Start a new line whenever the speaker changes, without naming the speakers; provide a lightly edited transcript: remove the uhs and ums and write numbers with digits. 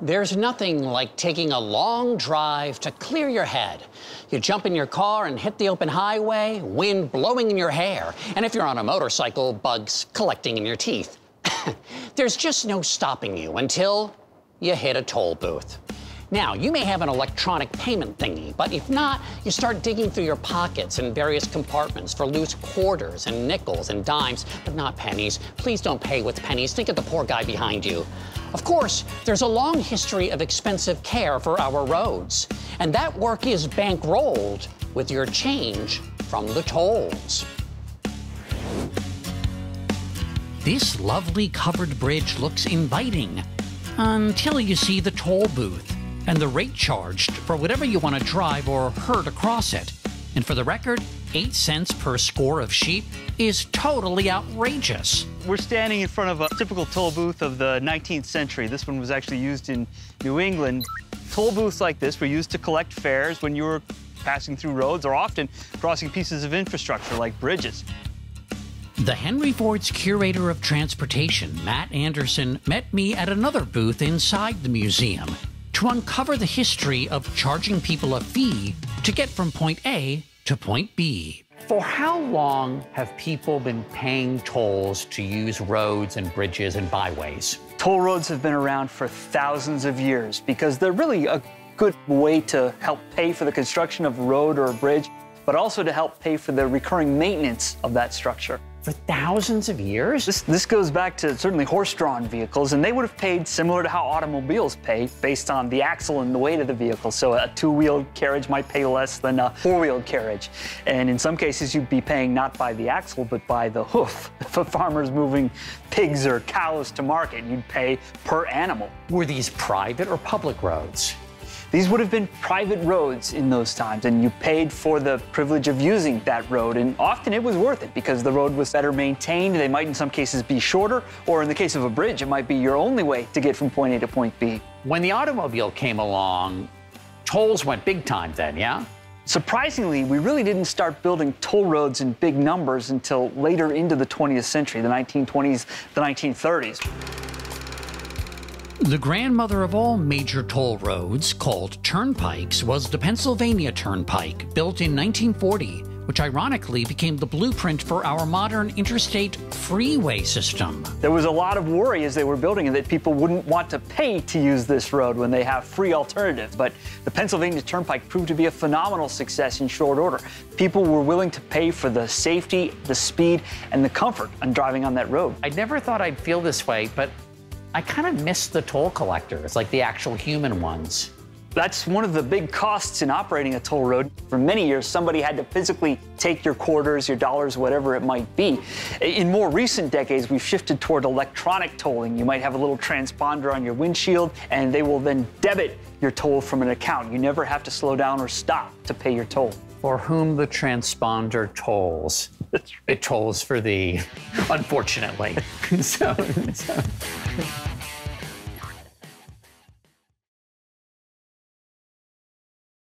There's nothing like taking a long drive to clear your head. You jump in your car and hit the open highway, wind blowing in your hair, and if you're on a motorcycle, bugs collecting in your teeth. There's just no stopping you until you hit a toll booth. Now, you may have an electronic payment thingy, but if not, you start digging through your pockets and various compartments for loose quarters and nickels and dimes, but not pennies. Please don't pay with pennies. Think of the poor guy behind you. Of course, there's a long history of expensive care for our roads, and that work is bankrolled with your change from the tolls. This lovely covered bridge looks inviting until you see the toll booth and the rate charged for whatever you want to drive or herd across it. And for the record, 8 cents per score of sheep is totally outrageous.
We're standing in front of a typical toll booth of the 19th century. This one was actually used in New England. Toll booths like this were used to collect fares when you were passing through roads or often crossing pieces of infrastructure like bridges.
The Henry Ford's Curator of Transportation, Matt Anderson, met me at another booth inside the museum to uncover the history of charging people a fee to get from point A to point B. For how long have people been paying tolls to use roads and bridges and byways?
Toll roads have been around for thousands of years because they're really a good way to help pay for the construction of a road or a bridge, but also to help pay for the recurring maintenance of that structure.
For thousands of years?
This goes back to certainly horse-drawn vehicles, and they would have paid similar to how automobiles pay based on the axle and the weight of the vehicle. So a two-wheeled carriage might pay less than a four-wheeled carriage. And in some cases, you'd be paying not by the axle, but by the hoof. If a farmer's moving pigs or cows to market, you'd pay per animal.
Were these private or public roads?
These would have been private roads in those times, and you paid for the privilege of using that road, and often it was worth it because the road was better maintained. They might in some cases be shorter, or in the case of a bridge, it might be your only way to get from point A to point B.
When the automobile came along, tolls went big time then, yeah?
Surprisingly, we really didn't start building toll roads in big numbers until later into the 20th century, the 1920s, the 1930s.
The grandmother of all major toll roads, called turnpikes, was the Pennsylvania Turnpike, built in 1940, which ironically became the blueprint for our modern interstate freeway system.
There was a lot of worry as they were building it that people wouldn't want to pay to use this road when they have free alternatives. But the Pennsylvania Turnpike proved to be a phenomenal success in short order. People were willing to pay for the safety, the speed, and the comfort on driving on that road.
I never thought I'd feel this way, but I kind of miss the toll collectors, like the actual human ones.
That's one of the big costs in operating a toll road. For many years, somebody had to physically take your quarters, your dollars, whatever it might be. In more recent decades, we've shifted toward electronic tolling. You might have a little transponder on your windshield, and they will then debit your toll from an account. You never have to slow down or stop to pay your toll.
For whom the transponder tolls, it tolls for thee, unfortunately. so.